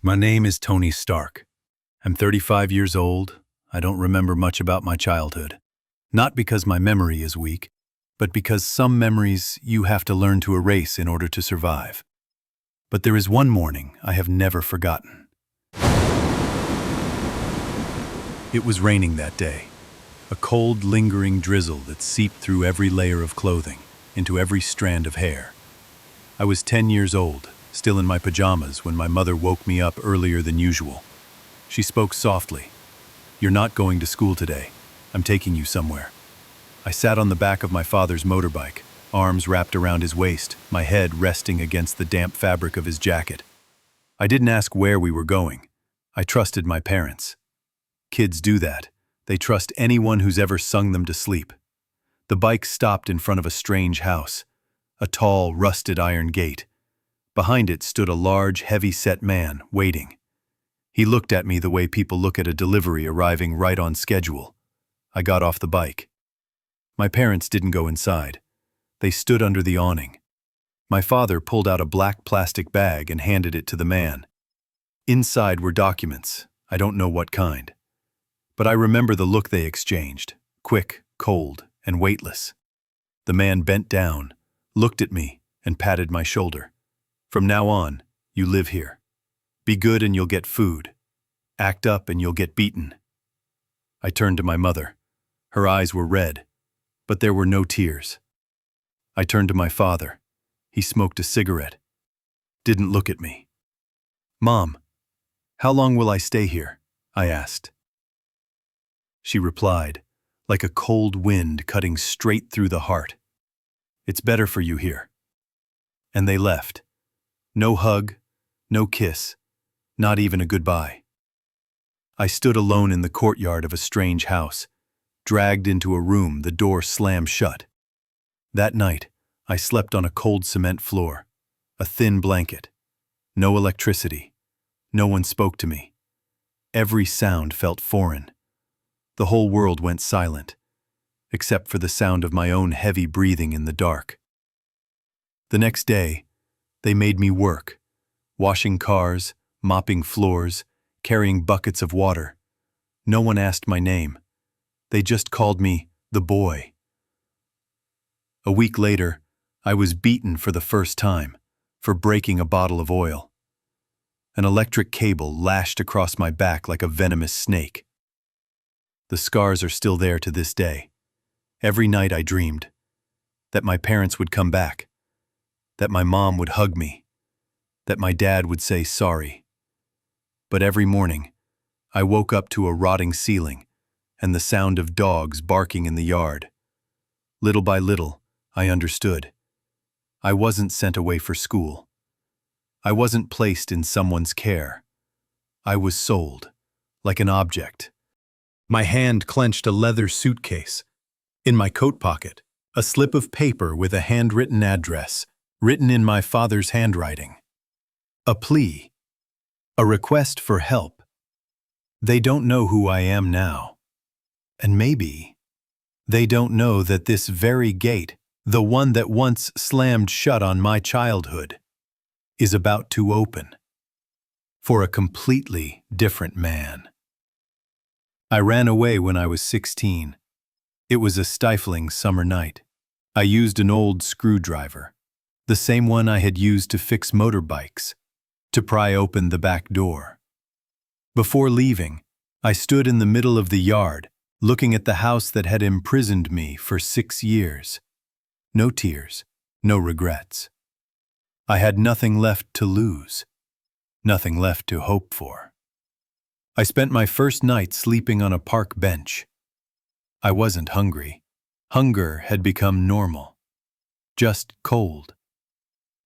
My name is Tony Stark. I'm 35 years old. I don't remember much about my childhood. Not because my memory is weak, but because some memories you have to learn to erase in order to survive. But there is one morning I have never forgotten. It was raining that day. A cold, lingering drizzle that seeped through every layer of clothing, into every strand of hair. I was 10 years old, still in my pajamas when my mother woke me up earlier than usual. She spoke softly. "You're not going to school today. I'm taking you somewhere." I sat on the back of my father's motorbike, arms wrapped around his waist, my head resting against the damp fabric of his jacket. I didn't ask where we were going. I trusted my parents. Kids do that. They trust anyone who's ever sung them to sleep. The bike stopped in front of a strange house, a tall, rusted iron gate. Behind it stood a large, heavy-set man, waiting. He looked at me the way people look at a delivery arriving right on schedule. I got off the bike. My parents didn't go inside. They stood under the awning. My father pulled out a black plastic bag and handed it to the man. Inside were documents, I don't know what kind. But I remember the look they exchanged, quick, cold, and weightless. The man bent down, looked at me, and patted my shoulder. "From now on, you live here. Be good and you'll get food. Act up and you'll get beaten." I turned to my mother. Her eyes were red, but there were no tears. I turned to my father. He smoked a cigarette. Didn't look at me. "Mom, how long will I stay here?" I asked. She replied, like a cold wind cutting straight through the heart. "It's better for you here." And they left. No hug, no kiss, not even a goodbye. I stood alone in the courtyard of a strange house, dragged into a room, the door slammed shut. That night, I slept on a cold cement floor, a thin blanket. No electricity. No one spoke to me. Every sound felt foreign. The whole world went silent, except for the sound of my own heavy breathing in the dark. The next day, they made me work, washing cars, mopping floors, carrying buckets of water. No one asked my name. They just called me the boy. A week later, I was beaten for the first time for breaking a bottle of oil. An electric cable lashed across my back like a venomous snake. The scars are still there to this day. Every night I dreamed that my parents would come back, that my mom would hug me, that my dad would say sorry. But every morning, I woke up to a rotting ceiling and the sound of dogs barking in the yard. Little by little, I understood. I wasn't sent away for school. I wasn't placed in someone's care. I was sold, like an object. My hand clenched a leather suitcase. In my coat pocket, a slip of paper with a handwritten address, written in my father's handwriting. A plea. A request for help. They don't know who I am now. And maybe they don't know that this very gate, the one that once slammed shut on my childhood, is about to open for a completely different man. I ran away when I was 16. It was a stifling summer night. I used an old screwdriver, the same one I had used to fix motorbikes, to pry open the back door. Before leaving, I stood in the middle of the yard, looking at the house that had imprisoned me for 6 years. No tears, no regrets. I had nothing left to lose, nothing left to hope for. I spent my first night sleeping on a park bench. I wasn't hungry. Hunger had become normal. Just cold.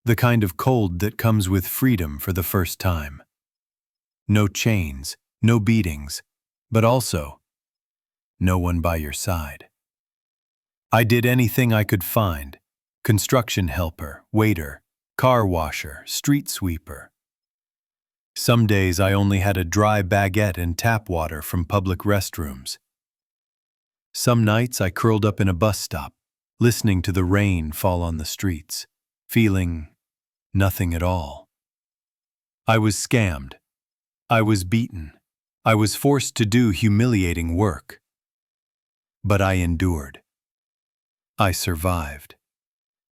The kind of cold that comes with freedom for the first time. No chains, no beatings, but also no one by your side. I did anything I could find: construction helper, waiter, car washer, street sweeper. Some days I only had a dry baguette and tap water from public restrooms. Some nights I curled up in a bus stop, listening to the rain fall on the streets, feeling nothing at all. I was scammed, I was beaten. I was forced to do humiliating work. But I endured. I survived.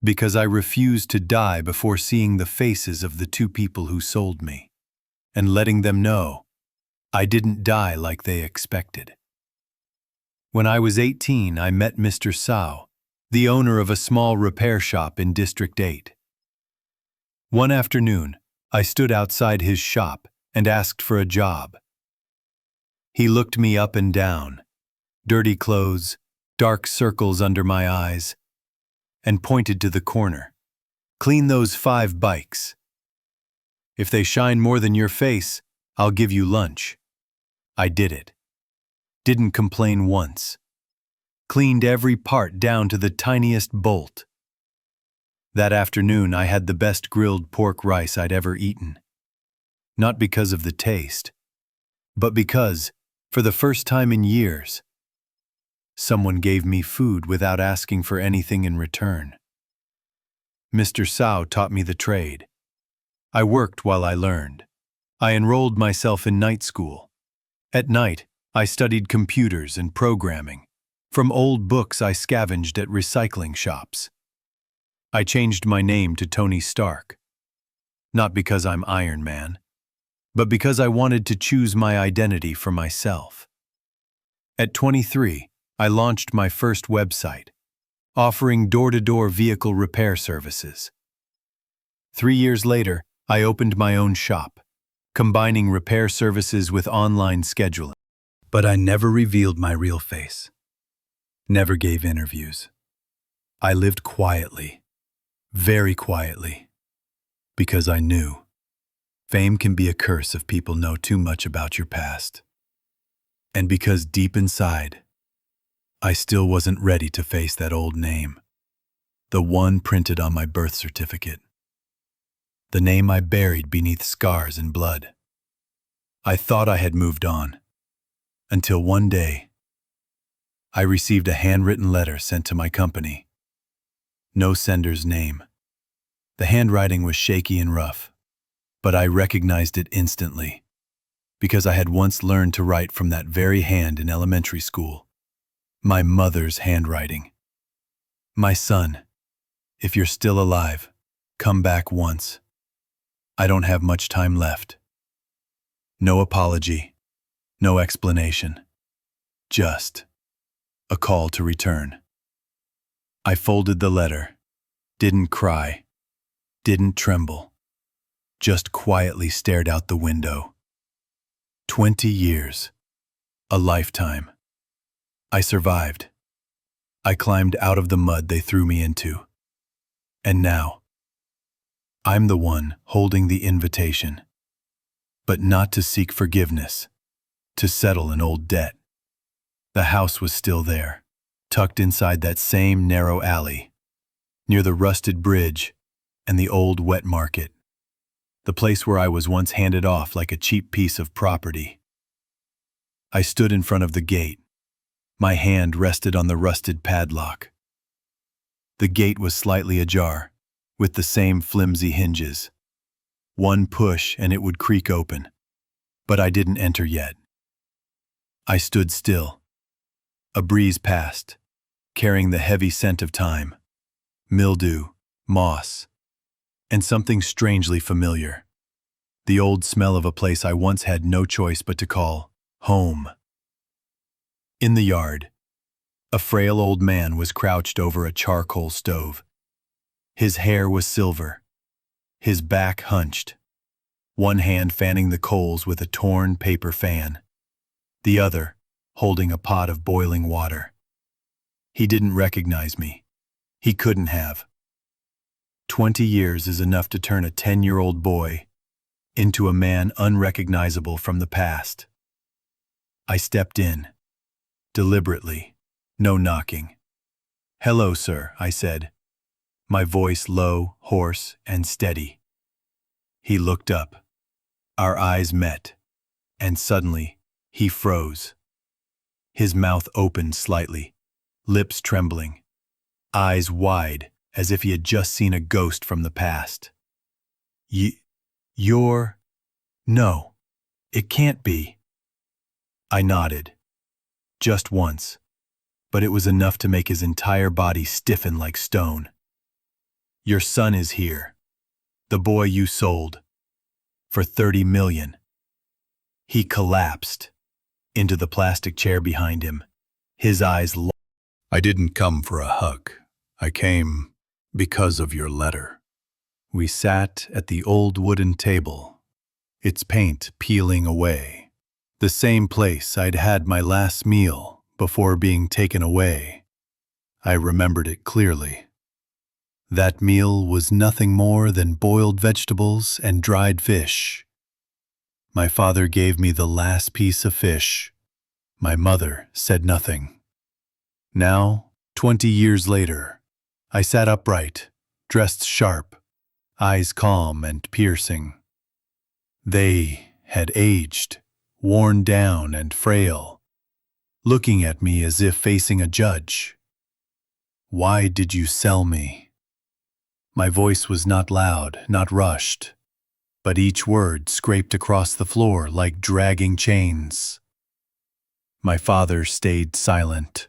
Because I refused to die before seeing the faces of the two people who sold me, and letting them know I didn't die like they expected. When I was 18, I met Mr. Sao, the owner of a small repair shop in District 8. One afternoon, I stood outside his shop and asked for a job. He looked me up and down, dirty clothes, dark circles under my eyes, and pointed to the corner. "Clean those 5 bikes. If they shine more than your face, I'll give you lunch." I did it. Didn't complain once. Cleaned every part down to the tiniest bolt. That afternoon I had the best grilled pork rice I'd ever eaten. Not because of the taste, but because, for the first time in years, someone gave me food without asking for anything in return. Mr. Sao taught me the trade. I worked while I learned. I enrolled myself in night school. At night, I studied computers and programming. From old books I scavenged at recycling shops. I changed my name to Tony Stark. Not because I'm Iron Man, but because I wanted to choose my identity for myself. At 23, I launched my first website, offering door-to-door vehicle repair services. 3 years later, I opened my own shop, combining repair services with online scheduling. But I never revealed my real face. Never gave interviews. I lived quietly, very quietly, because I knew fame can be a curse if people know too much about your past. And because deep inside, I still wasn't ready to face that old name, the one printed on my birth certificate, the name I buried beneath scars and blood. I thought I had moved on, until one day, I received a handwritten letter sent to my company. No sender's name. The handwriting was shaky and rough, but I recognized it instantly, because I had once learned to write from that very hand in elementary school. My mother's handwriting. "My son, if you're still alive, come back once. I don't have much time left." No apology, no explanation. Just a call to return. I folded the letter, didn't cry, didn't tremble, just quietly stared out the window. 20 years, a lifetime. I survived. I climbed out of the mud they threw me into. And now, I'm the one holding the invitation. But not to seek forgiveness, to settle an old debt. The house was still there, tucked inside that same narrow alley, near the rusted bridge and the old wet market, the place where I was once handed off like a cheap piece of property. I stood in front of the gate. My hand rested on the rusted padlock. The gate was slightly ajar, with the same flimsy hinges. One push and it would creak open, but I didn't enter yet. I stood still. A breeze passed, carrying the heavy scent of time, mildew, moss, and something strangely familiar. The old smell of a place I once had no choice but to call home. In the yard, a frail old man was crouched over a charcoal stove. His hair was silver, his back hunched, one hand fanning the coals with a torn paper fan, the other holding a pot of boiling water. He didn't recognize me. He couldn't have. 20 years is enough to turn a 10-year-old boy into a man unrecognizable from the past. I stepped in, deliberately, no knocking. "Hello, sir," I said, my voice low, hoarse, and steady. He looked up. Our eyes met, and suddenly, he froze. His mouth opened slightly, lips trembling, eyes wide as if he had just seen a ghost from the past. "You're... No," It can't be. I nodded. Just once. But it was enough to make his entire body stiffen like stone. Your son is here. The boy you sold. For 30 million. He collapsed into the plastic chair behind him. His eyes I didn't come for a hug. I came because of your letter. We sat at the old wooden table, its paint peeling away. The same place I'd had my last meal before being taken away. I remembered it clearly. That meal was nothing more than boiled vegetables and dried fish. My father gave me the last piece of fish. My mother said nothing. Now, 20 years later, I sat upright, dressed sharp, eyes calm and piercing. They had aged, worn down and frail, looking at me as if facing a judge. Why did you sell me? My voice was not loud, not rushed, but each word scraped across the floor like dragging chains. My father stayed silent.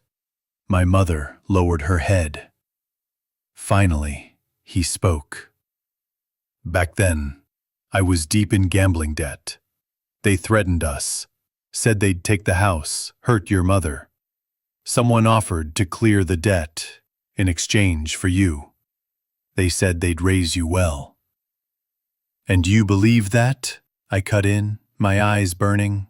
My mother lowered her head. Finally, he spoke. Back then, I was deep in gambling debt. They threatened us, said they'd take the house, hurt your mother. Someone offered to clear the debt in exchange for you. They said they'd raise you well. And you believe that? I cut in, my eyes burning.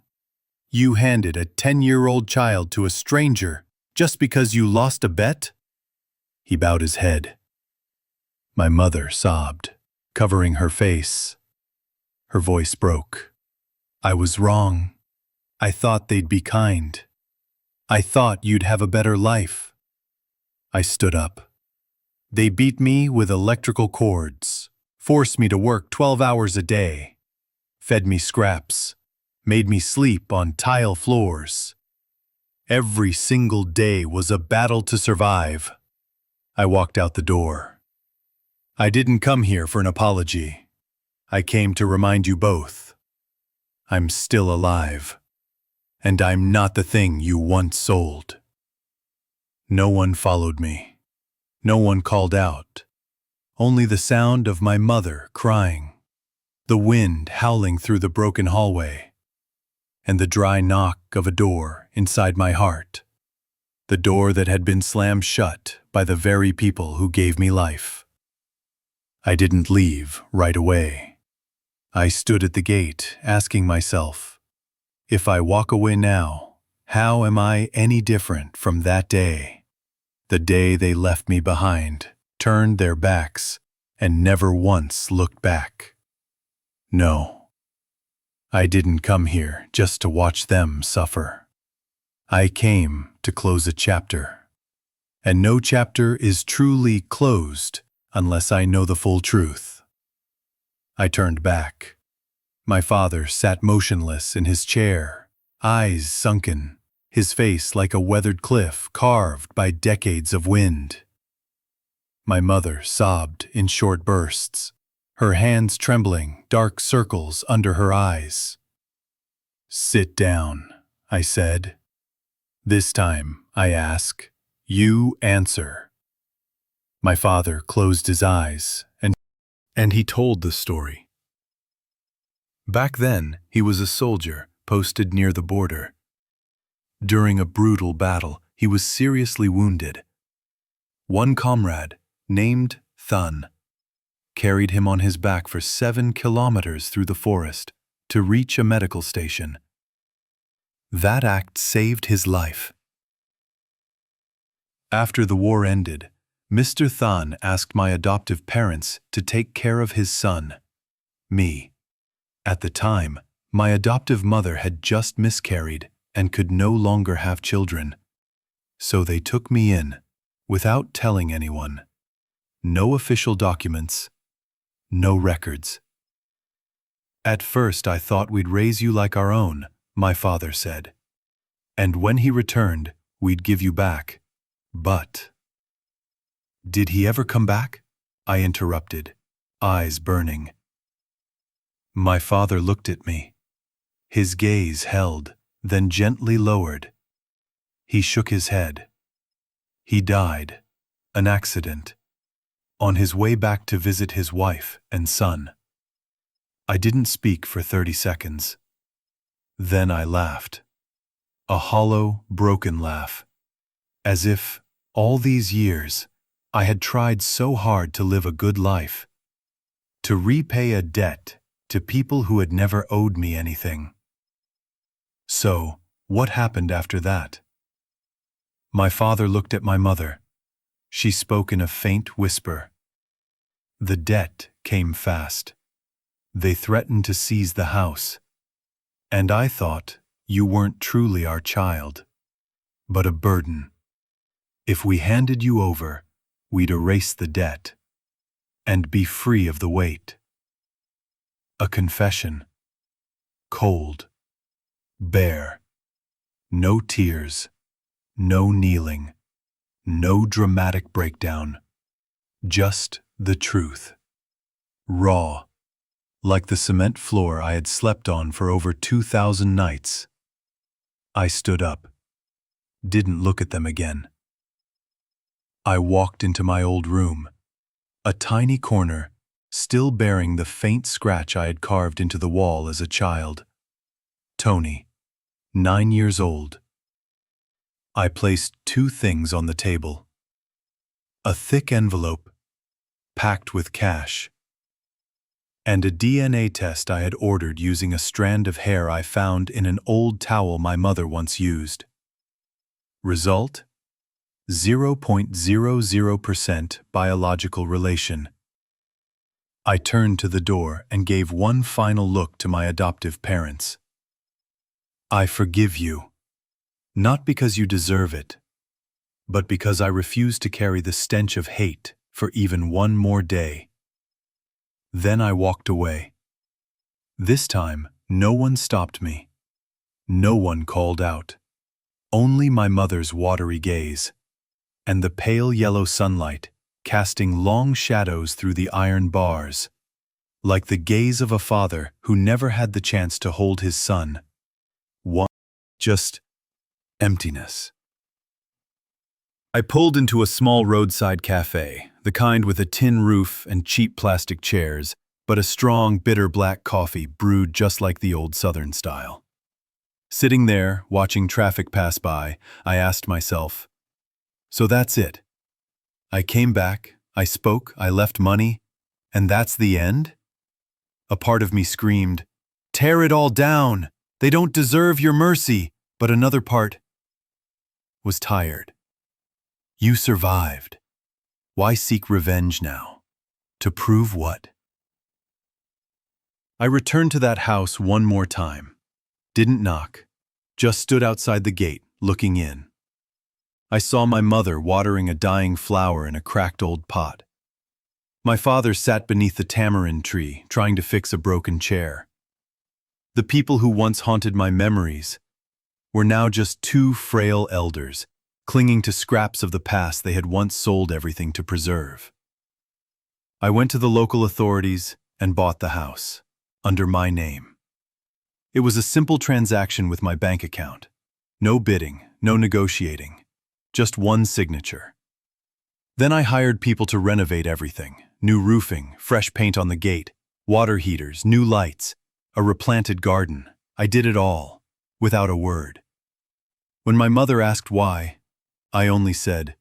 You handed a 10-year-old child to a stranger just because you lost a bet? He bowed his head. My mother sobbed, covering her face. Her voice broke. I was wrong. I thought they'd be kind. I thought you'd have a better life. I stood up. They beat me with electrical cords, forced me to work 12 hours a day, fed me scraps, made me sleep on tile floors. Every single day was a battle to survive. I walked out the door. I didn't come here for an apology. I came to remind you both. I'm still alive, and I'm not the thing you once sold. No one followed me. No one called out. Only the sound of my mother crying, the wind howling through the broken hallway, and the dry knock of a door inside my heart, the door that had been slammed shut by the very people who gave me life. I didn't leave right away. I stood at the gate asking myself, if I walk away now, how am I any different from that day? The day they left me behind, turned their backs, and never once looked back. No. I didn't come here just to watch them suffer. I came to close a chapter. And no chapter is truly closed unless I know the full truth. I turned back. My father sat motionless in his chair, eyes sunken, his face like a weathered cliff carved by decades of wind. My mother sobbed in short bursts, her hands trembling, dark circles under her eyes. Sit down, I said. This time, I ask, you answer. My father closed his eyes, and he told the story. Back then, he was a soldier posted near the border. During a brutal battle, he was seriously wounded. One comrade, named Thun, carried him on his back for 7 kilometers through the forest to reach a medical station. That act saved his life. After the war ended, Mr. Thun asked my adoptive parents to take care of his son, me. At the time, my adoptive mother had just miscarried and could no longer have children. So they took me in, without telling anyone. No official documents, no records. At first I thought we'd raise you like our own, my father said. And when he returned, we'd give you back. But did he ever come back? I interrupted, eyes burning. My father looked at me. His gaze held, then gently lowered. He shook his head. He died. An accident. On his way back to visit his wife and son. I didn't speak for 30 seconds. Then I laughed. A hollow, broken laugh. As if, all these years, I had tried so hard to live a good life. To repay a debt to people who had never owed me anything. So, what happened after that? My father looked at my mother. She spoke in a faint whisper. The debt came fast. They threatened to seize the house. And I thought you weren't truly our child, but a burden. If we handed you over, we'd erase the debt and be free of the weight. A confession. Cold. Bare. No tears. No kneeling. No dramatic breakdown. Just the truth. Raw. Like the cement floor I had slept on for over 2,000 nights. I stood up. Didn't look at them again. I walked into my old room. A tiny corner, still bearing the faint scratch I had carved into the wall as a child. Tony, 9 years old. I placed 2 things on the table. A thick envelope, packed with cash, and a DNA test I had ordered using a strand of hair I found in an old towel my mother once used. Result? 0.00% biological relation. I turned to the door and gave one final look to my adoptive parents. I forgive you. Not because you deserve it, but because I refuse to carry the stench of hate for even one more day. Then I walked away. This time, no one stopped me. No one called out. Only my mother's watery gaze, and the pale yellow sunlight casting long shadows through the iron bars, like the gaze of a father who never had the chance to hold his son. Just emptiness. I pulled into a small roadside cafe, the kind with a tin roof and cheap plastic chairs, but a strong, bitter black coffee brewed just like the old Southern style. Sitting there, watching traffic pass by, I asked myself, so that's it. I came back, I spoke, I left money, and that's the end? A part of me screamed, tear it all down! They don't deserve your mercy! But another part was tired. You survived. Why seek revenge now? To prove what? I returned to that house one more time. Didn't knock. Just stood outside the gate, looking in. I saw my mother watering a dying flower in a cracked old pot. My father sat beneath the tamarind tree, trying to fix a broken chair. The people who once haunted my memories were now just 2 frail elders, clinging to scraps of the past they had once sold everything to preserve. I went to the local authorities and bought the house, under my name. It was a simple transaction with my bank account. No bidding, no negotiating, just one signature. Then I hired people to renovate everything: new roofing, fresh paint on the gate, water heaters, new lights, a replanted garden. I did it all, without a word. When my mother asked why, I only said,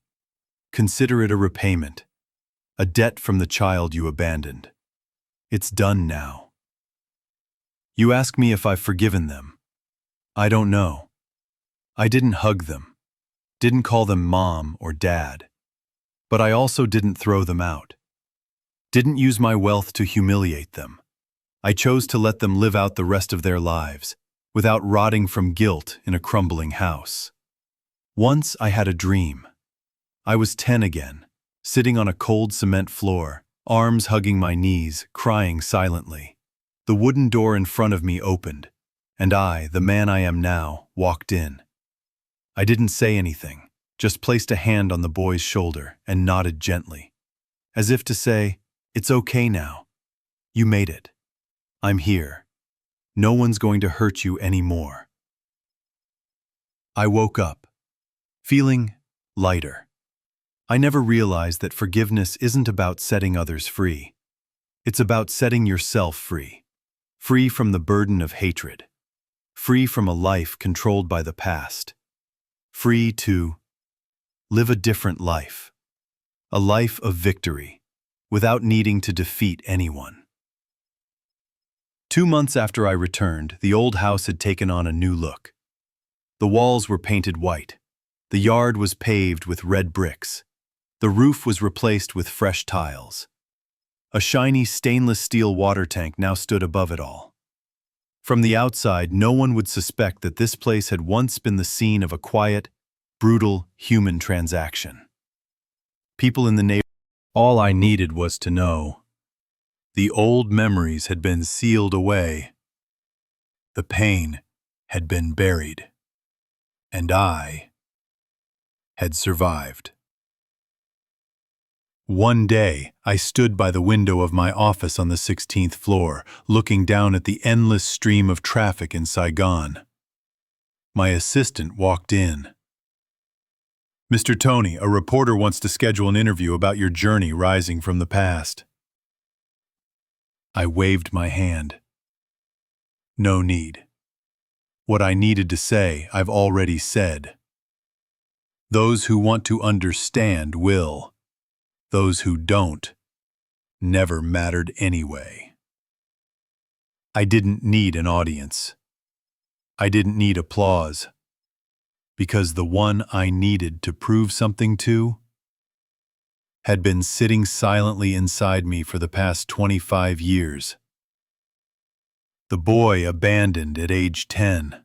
consider it a repayment, a debt from the child you abandoned. It's done now. You ask me if I've forgiven them. I don't know. I didn't hug them, didn't call them mom or dad, but I also didn't throw them out. Didn't use my wealth to humiliate them. I chose to let them live out the rest of their lives, without rotting from guilt in a crumbling house. Once I had a dream. I was 10 again, sitting on a cold cement floor, arms hugging my knees, crying silently. The wooden door in front of me opened, and I, the man I am now, walked in. I didn't say anything, just placed a hand on the boy's shoulder and nodded gently, as if to say, it's okay now. You made it. I'm here. No one's going to hurt you anymore. I woke up, feeling lighter. I never realized that forgiveness isn't about setting others free. It's about setting yourself free. Free from the burden of hatred. Free from a life controlled by the past. Free to live a different life. A life of victory, without needing to defeat anyone. 2 months after I returned, the old house had taken on a new look. The walls were painted white. The yard was paved with red bricks. The roof was replaced with fresh tiles. A shiny stainless steel water tank now stood above it all. From the outside, no one would suspect that this place had once been the scene of a quiet, brutal human transaction. People in the neighborhood, all I needed was to know. The old memories had been sealed away. The pain had been buried. And I had survived. One day, I stood by the window of my office on the 16th floor, looking down at the endless stream of traffic in Saigon. My assistant walked in. "Mr. Tony, a reporter wants to schedule an interview about your journey rising from the past." I waved my hand. No need. What I needed to say, I've already said. Those who want to understand will. Those who don't never mattered anyway. I didn't need an audience. I didn't need applause. Because the one I needed to prove something to had been sitting silently inside me for the past 25 years. The boy abandoned at age 10.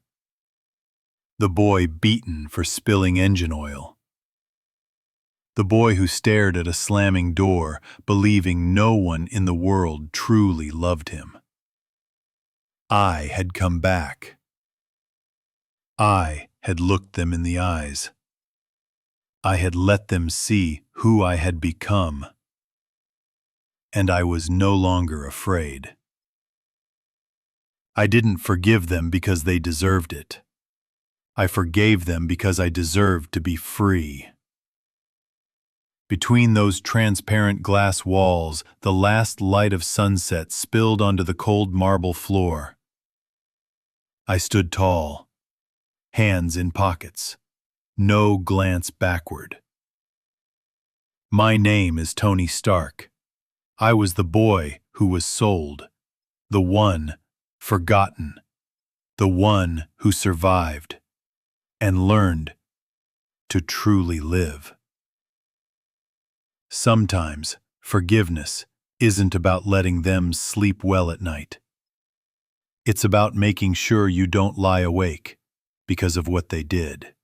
The boy beaten for spilling engine oil. The boy who stared at a slamming door, believing no one in the world truly loved him. I had come back. I had looked them in the eyes. I had let them see who I had become. And I was no longer afraid. I didn't forgive them because they deserved it. I forgave them because I deserved to be free. Between those transparent glass walls, the last light of sunset spilled onto the cold marble floor. I stood tall, hands in pockets, no glance backward. My name is Tony Stark. I was the boy who was sold, the one forgotten, the one who survived and learned to truly live. Sometimes forgiveness isn't about letting them sleep well at night. It's about making sure you don't lie awake because of what they did.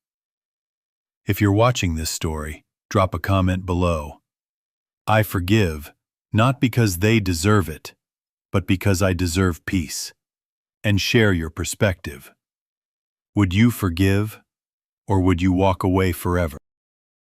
If you're watching this story, drop a comment below. I forgive, not because they deserve it, but because I deserve peace. And share your perspective. Would you forgive, or would you walk away forever?